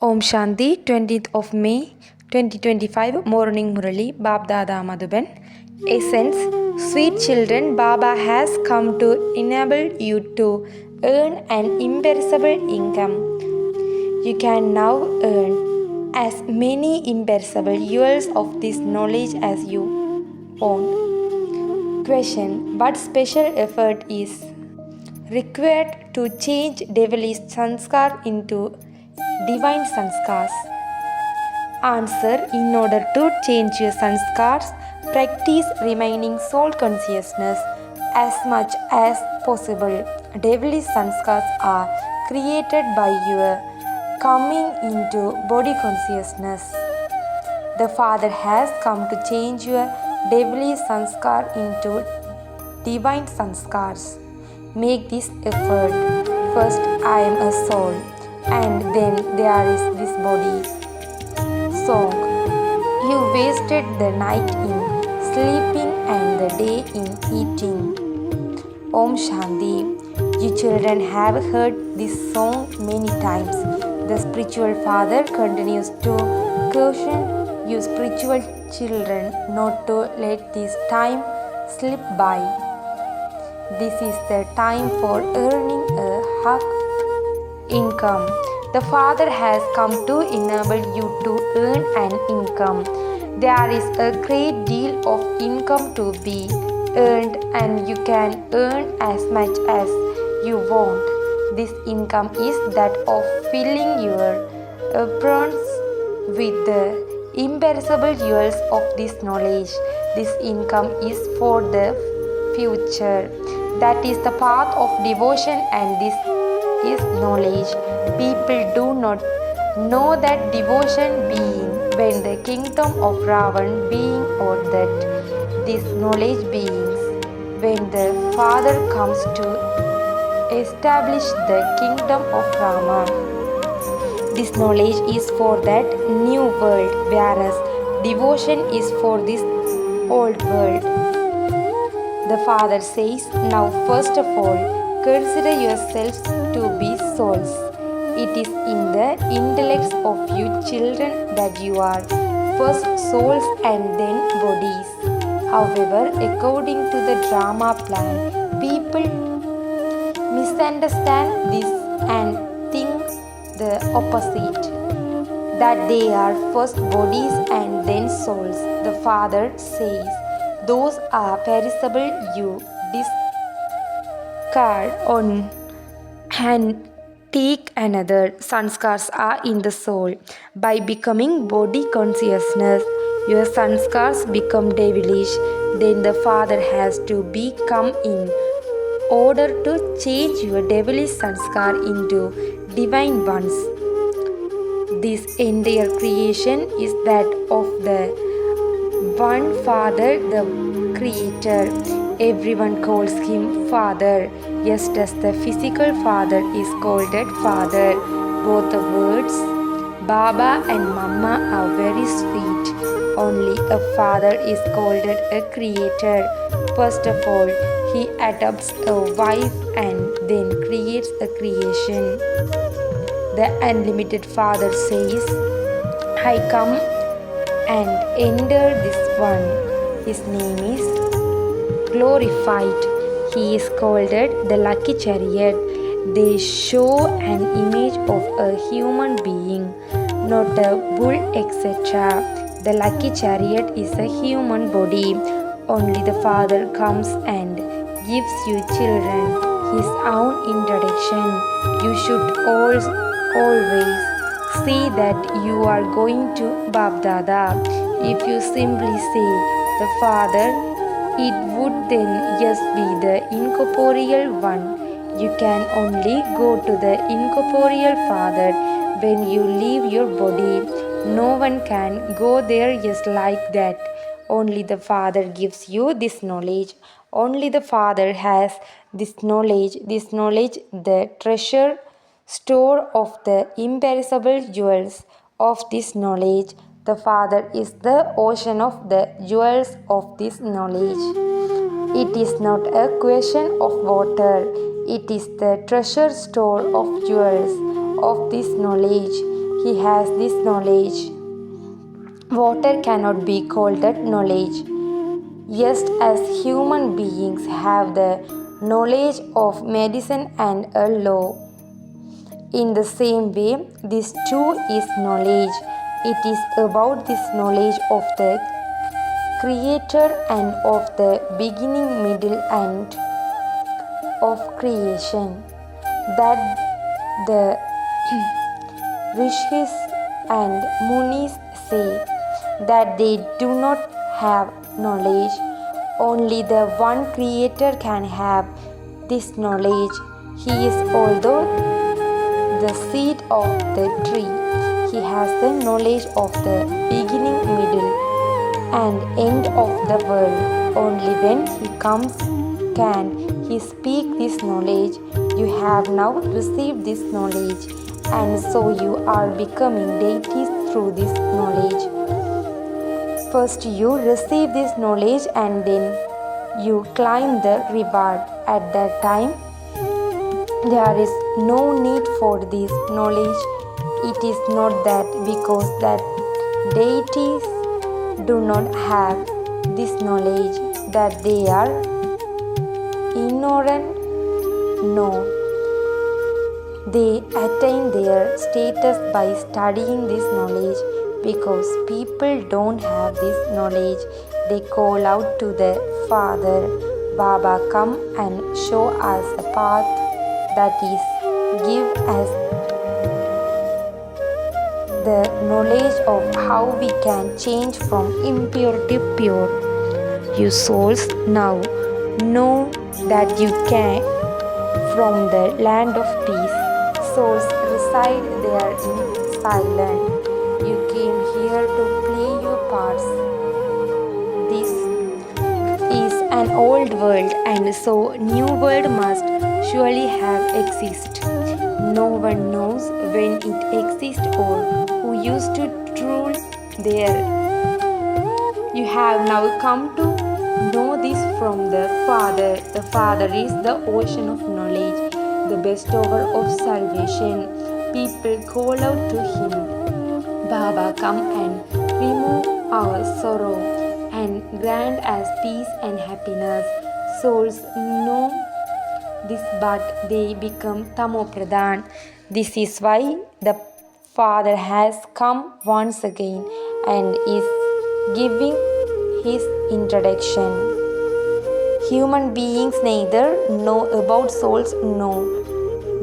Om Shanti, 20th of May 2025, Morning Murli, Bab Dada Madhuban. Essence, sweet children, Baba has come to enable you to earn an imperishable income. You can now earn as many imperishable years of this knowledge as you want. Question, what special effort is required to change devilish sanskar into divine sanskars? Answer, in order to change your sanskars, practice remaining soul consciousness as much as possible. Devilish sanskars are created by your coming into body consciousness. The Father has come to change your devilish sanskar into divine sanskars. Make this effort. First, I am a soul, and then there is this body. Song. You wasted the night in sleeping and the day in eating. Om Shanti. You children have heard this song many times. The spiritual father continues to caution you spiritual children not to let this time slip by. This is the time for earning a hug income. The Father has come to enable you to earn an income. There is a great deal of income to be earned, and you can earn as much as you want. This income is that of filling your aprons with the imperishable jewels of this knowledge. This income is for the future. That is the path of devotion, and this is knowledge. People do not know that devotion being when the kingdom of Ravan being, or that this knowledge beings when the Father comes to establish the kingdom of Rama. This knowledge is for that new world, whereas devotion is for this old world. The Father says, now first of all, consider yourselves to be souls. It is in the intellects of you children that you are first souls and then bodies. However, according to the drama plan, people misunderstand this and think the opposite, that they are first bodies and then souls. The Father says, those are perishable, you discard on and take another. Sanskars are in the soul. By becoming body consciousness, your sanskars become devilish. Then the Father has to become in order to change your devilish sanskar into divine ones. This entire creation is that of the one Father, the Creator. Everyone calls him Father, just as the physical father is called Father. Both the words Baba and Mama are very sweet. Only a father is called a creator. First of all, he adopts a wife and then creates a creation. The unlimited Father says, I come and enter this one. His name is glorified. He is called the lucky chariot. They show an image of a human being, not a bull, etc. The lucky chariot is a human body. Only the Father comes and gives you children his own introduction. You should always say that you are going to Bab Dada. If you simply say the Father, it would then just be the incorporeal one. You can only go to the incorporeal Father when you leave your body. No one can go there just like that. Only the Father gives you this knowledge. Only the Father has this knowledge, the treasure store of the imperishable jewels of this knowledge. The Father is the ocean of the jewels of this knowledge. It is not a question of water. It is the treasure store of jewels of this knowledge. he has this knowledge. Water cannot be called that knowledge. Just as human beings have the knowledge of medicine and a law, in the same way, this too is knowledge. It is about this knowledge of the Creator and of the beginning, middle, and of creation that the Rishis and Munis say that they do not have knowledge. Only the one Creator can have this knowledge. He is although the seed of the tree. He has the knowledge of the beginning, middle, and end of the world. Only when he comes can he speak this knowledge. You have now received this knowledge, and so you are becoming deities through this knowledge. First you receive this knowledge and then you climb the reward. At that time, there is no need for this knowledge. It is not that because that deities do not have this knowledge that they are ignorant. No, they attain their status by studying this knowledge. Because people don't have this knowledge, they call out to the Father, Baba, come and show us a path, that is, give us the knowledge of how we can change from impure to pure. You souls now know that you can from the land of peace. Souls reside there in silence. You came here to play your parts. This is an old world, and so new world must surely have exist. No one knows when it exists or who used to rule there. You have now come to know this from the Father. The Father is the ocean of knowledge, the bestower of salvation. People call out to him, Baba, come and remove our sorrow and grant us peace and happiness. Souls know this, but they become tamopradhan. This is why the Father has come once again and is giving his introduction. Human beings neither know about souls nor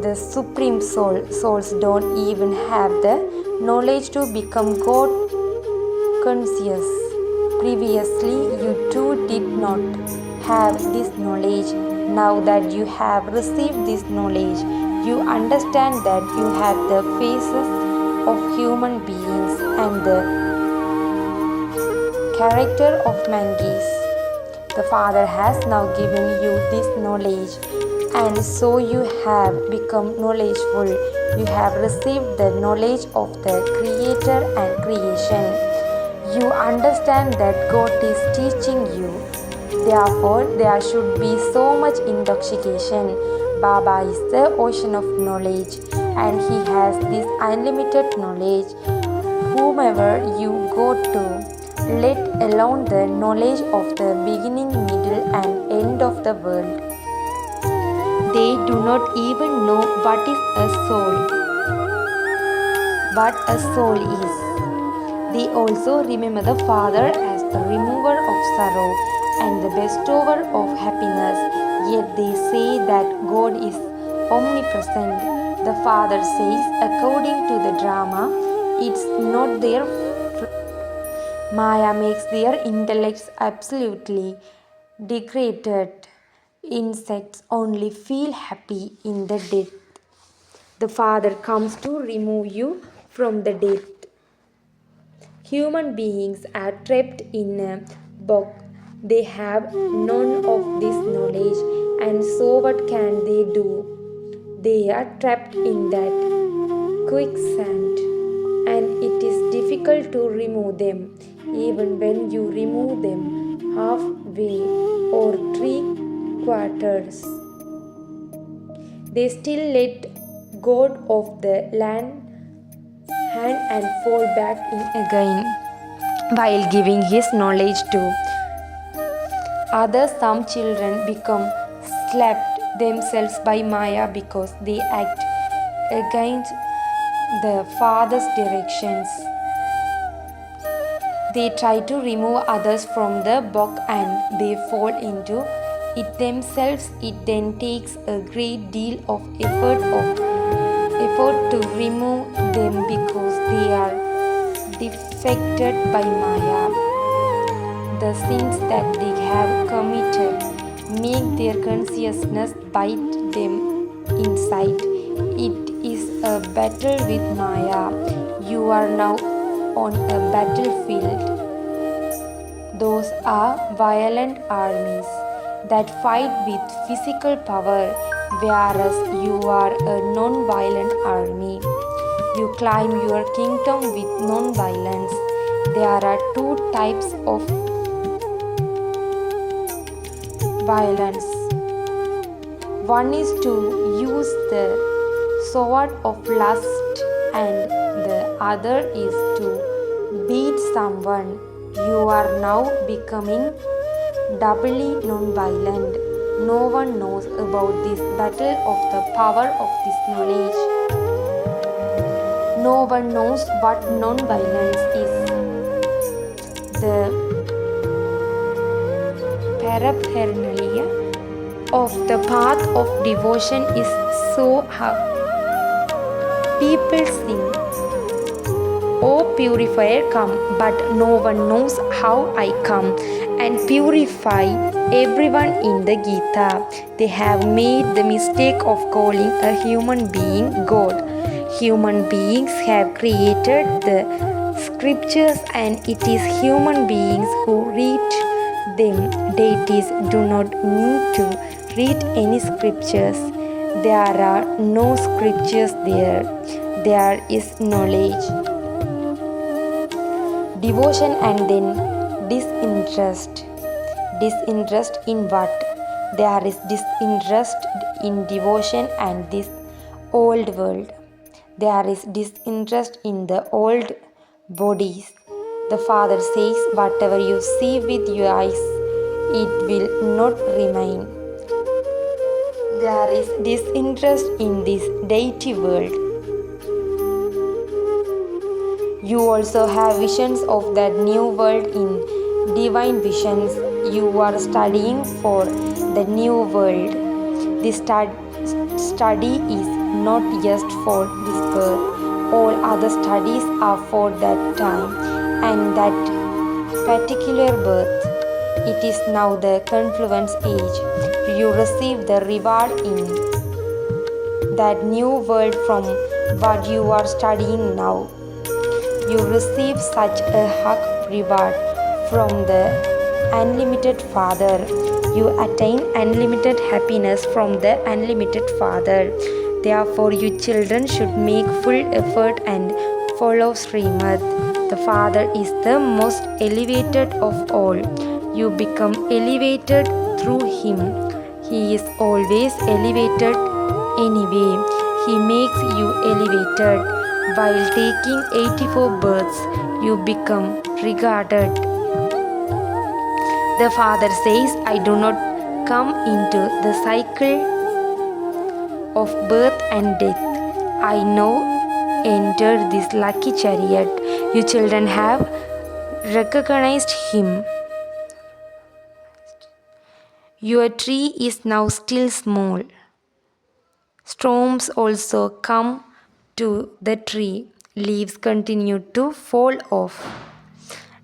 the Supreme Soul. Souls don't even have the knowledge to become God conscious. Previously, you too did not have this knowledge. Now that you have received this knowledge, you understand that you have the faces of human beings and the character of monkeys. The Father has now given you this knowledge, and so you have become knowledgeful. You have received the knowledge of the Creator and creation. You understand that God is teaching you. Therefore, there should be so much intoxication. Baba is the ocean of knowledge, and he has this unlimited knowledge. Whomever you go to, let alone the knowledge of the beginning, middle, and end of the world. They do not even know what is a soul. What a soul is. They also remember the Father as the remover of sorrow and the bestower of happiness. Yet they say that God is omnipresent. The Father says, according to the drama, it's not their Maya makes their intellects absolutely degraded. Insects only feel happy in the death. The Father comes to remove you from the death. Human beings are trapped in a box. They have none of this knowledge, and so what can they do? They are trapped in that quicksand, and it is difficult to remove them. Even when you remove them halfway or 3/4, they still let God of the land hand and fall back in again, while giving his knowledge to others. Some children become slapped themselves by Maya because they act against the father's directions. They try to remove others from the box and they fall into it themselves. It then takes a great deal of effort to remove them because they are defected by Maya. The sins that they have committed make their consciousness bite them inside. It is a battle with Maya. You are now on a battlefield. Those are violent armies that fight with physical power, whereas you are a non-violent army. You climb your kingdom with non-violence. There are two types of violence. One is to use the sword of lust, and the other is to beat someone. You are now becoming doubly non-violent. No one knows about this battle of the power of this knowledge. No one knows what non-violence is. The paraphernalia of the path of devotion is so hard. People sing, "Oh purifier, come," but no one knows how I come and purify everyone in the Gita. They have made the mistake of calling a human being God. Human beings have created the scriptures, and it is human beings who read them. Deities do not need to read any scriptures. There are no scriptures there. There is knowledge. Devotion and then disinterest. Disinterest in what? There is disinterest in devotion and this old world. There is disinterest in the old bodies. The Father says, whatever you see with your eyes, it will not remain. There is disinterest in this deity world. You also have visions of that new world in divine visions. You are studying for the new world. This study is not just for this birth. All other studies are for that time and that particular birth. It is now the confluence age. You receive the reward in that new world from what you are studying now. You receive such a hug reward from the unlimited Father. You attain unlimited happiness from the unlimited Father. Therefore, you children should make full effort and follow Srimad. The Father is the most elevated of all. You become elevated through Him. He is always elevated anyway. He makes you elevated. While taking 84 births, you become regarded. The Father says, I do not come into the cycle of birth and death. I now enter this lucky chariot. You children have recognized Him. Your tree is now still small. Storms also come to the tree. Leaves continue to fall off.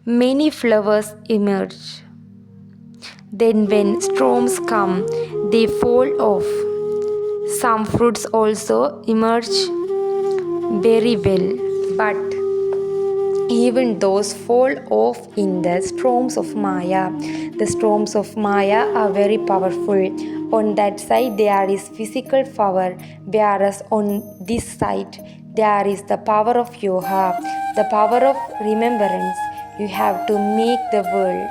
Many flowers emerge. Then when storms come, they fall off. Some fruits also emerge very well, but even those fall off in the storms of Maya. The storms of Maya are very powerful. On that side there is physical power, whereas on this side there is the power of yoga, the power of remembrance. You have to make the world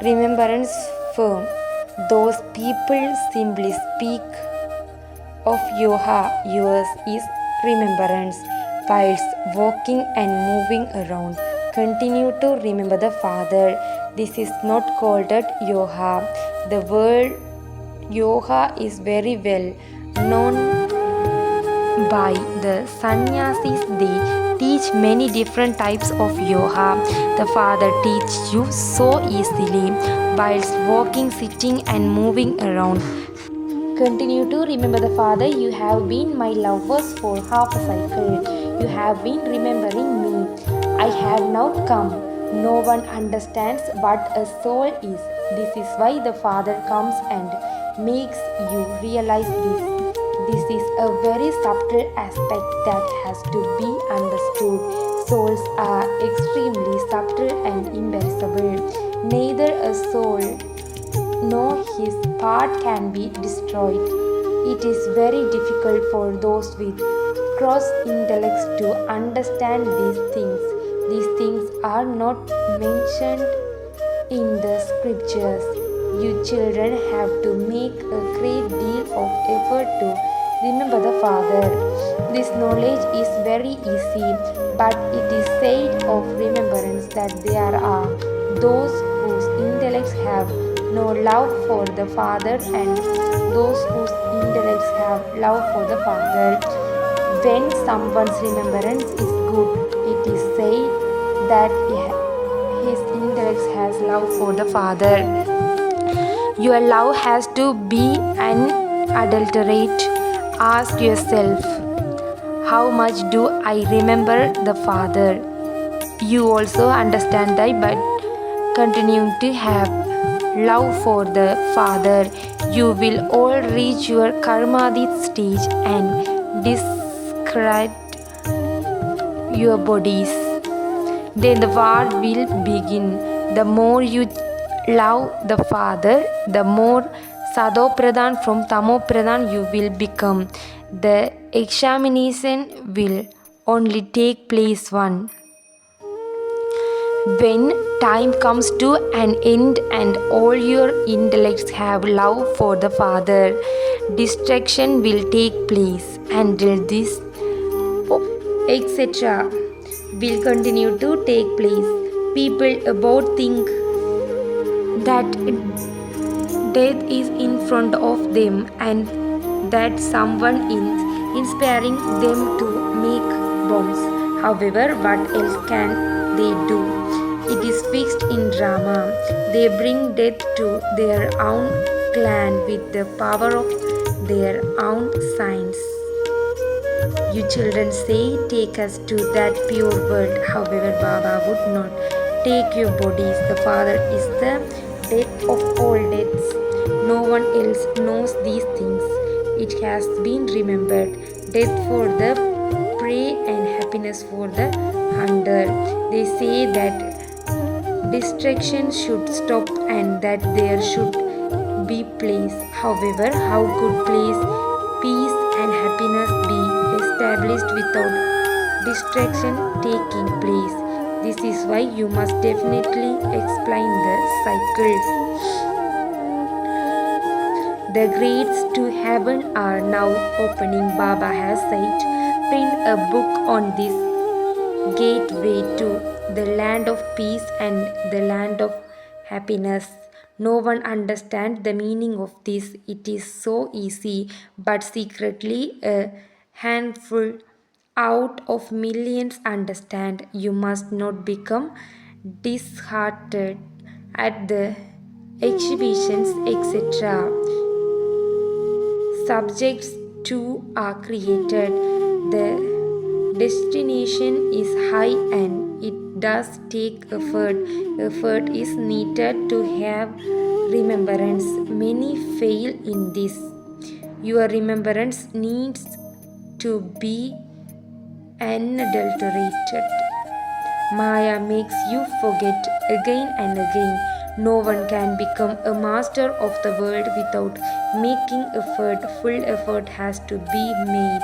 remembrance firm. Those people simply speak of yoga. Yours is remembrance. whilst walking and moving around. Continue to remember the Father. This is not called yoga. The word yoga is very well known by the sannyasis. They teach many different types of yoga. The Father teaches you so easily whilst walking, sitting, and moving around. Continue to remember the Father. You have been my lovers for half a cycle. You have been remembering me. I have now come. No one understands what a soul is. This is why the Father comes and makes you realize this. This is a very subtle aspect that has to be understood. Souls are extremely subtle and imperishable. Neither a soul nor his part can be destroyed. It is very difficult for those with cross intellects to understand these things. These things are not mentioned in the scriptures. You children have to make a great deal of effort to remember the Father. This knowledge is very easy, but it is said of remembrance that there are those whose intellects have no love for the Father and those whose intellects have love for the Father. When someone's remembrance is good, it is said that his intellect has love for the Father. Your love has to be unadulterated. Ask yourself, how much do I remember the Father? You also understand that by continuing to have love for the Father, you will all reach your karmadit stage and discard your bodies. Then the war will begin. The more you love the Father, the more Sadopradhan from Tamopradhan you will become. The examination will only take place once. When time comes to an end and all your intellects have love for the Father, destruction will take place. Until this, etc., will continue to take place. People about think that death is in front of them and that someone is inspiring them to make bombs. However, what else can they do? It is fixed in drama. They bring death to their own clan with the power of their own science. You children say, take us to that pure world. However, Baba would not take your bodies. The Father is the death of all deaths. No one else knows these things. It has been remembered. Death for the prey and happiness for the hunter. They say that destruction should stop and that there should be place. However, how could peace and happiness be established without destruction taking place? This is why you must definitely explain the cycle. The gates to heaven are now opening. Baba has said, print a book on this gateway to the land of peace and the land of happiness. No one understands the meaning of this. It is so easy, but secretly a handful out of millions understand. You must not become disheartened at the exhibitions, etc. Subjects too are created. The destination is high and it does take effort. Effort is needed to have remembrance. Many fail in this. Your remembrance needs to be unadulterated. Maya makes you forget again and again. No one can become a master of the world without making effort. Full effort has to be made.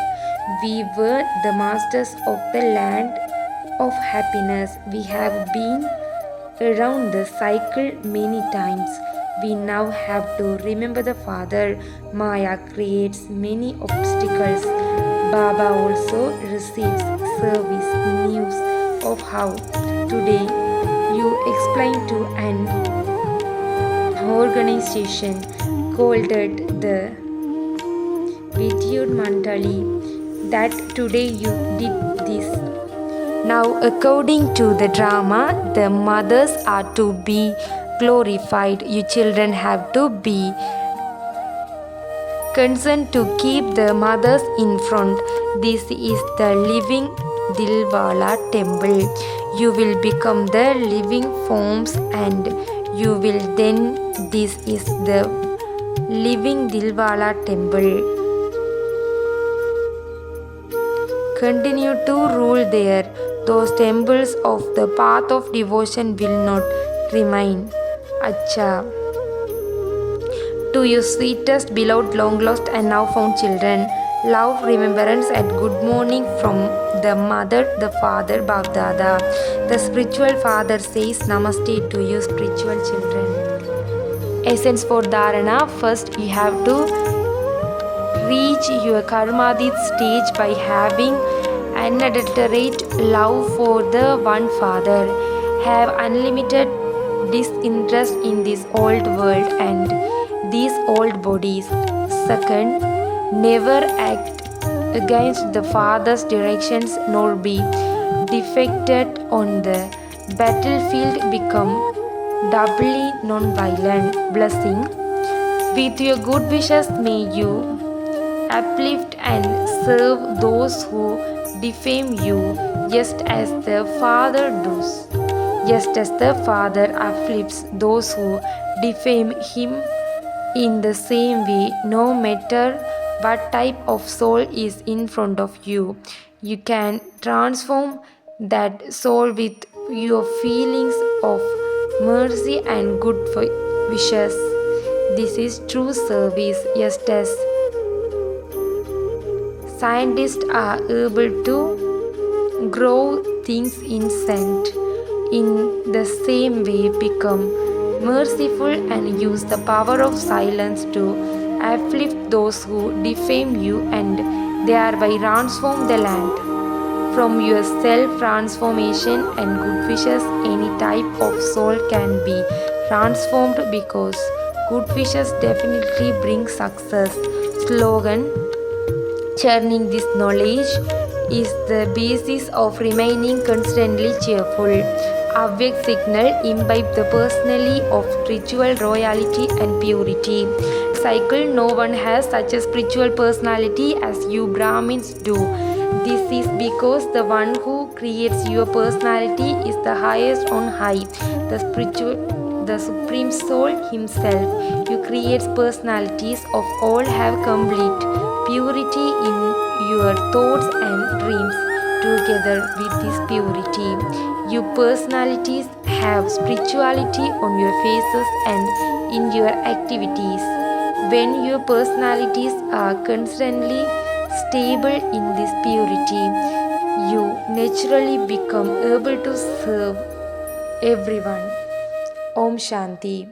We were the masters of the land of happiness. We have been around the cycle many times. We now have to remember the Father. Maya creates many obstacles. Baba also receives service news of how today you explain to an organization called the Vidyut Mandali that today you did this. Now, according to the drama, the mothers are to be glorified. You children have to be concerned to keep the mothers in front. This is the living Dilwala temple. You will become the living forms and you will then. This is the living Dilwala temple. Continue to rule there. Those temples of the path of devotion will not remain. Acha. To your sweetest, beloved, long lost, and now found children, love, remembrance, and good morning from the mother, the father, Bagdada. The spiritual father says Namaste to you, spiritual children. Essence for Dharana. First, you have to reach your karmadit stage by having unadulterated love for the one father. Have unlimited disinterest in this old world and these old bodies. Second, never act against the father's directions nor be defected on the battlefield. Become doubly non-violent. Blessing. With your good wishes may you uplift and serve those who defame you, just as the Father does. Just as the Father afflicts those who defame him, in the same way, no matter what type of soul is in front of you, you can transform that soul with your feelings of mercy and good wishes. This is true service, just as scientists are able to grow things in scent. In the same way, become merciful and use the power of silence to afflict those who defame you and thereby transform the land. From your self-transformation and good wishes, any type of soul can be transformed because good wishes definitely bring success. Slogan: churning this knowledge is the basis of remaining constantly cheerful. Avyak signal: imbibe the personality of spiritual royalty and purity. Cycle: no one has such a spiritual personality as you Brahmins do. This is because the one who creates your personality is the highest on high, the Supreme Soul Himself. You create personalities of all have complete purity in your thoughts and dreams. Together with this purity, your personalities have spirituality on your faces and in your activities. When your personalities are constantly stable in this purity, you naturally become able to serve everyone. Om Shanti.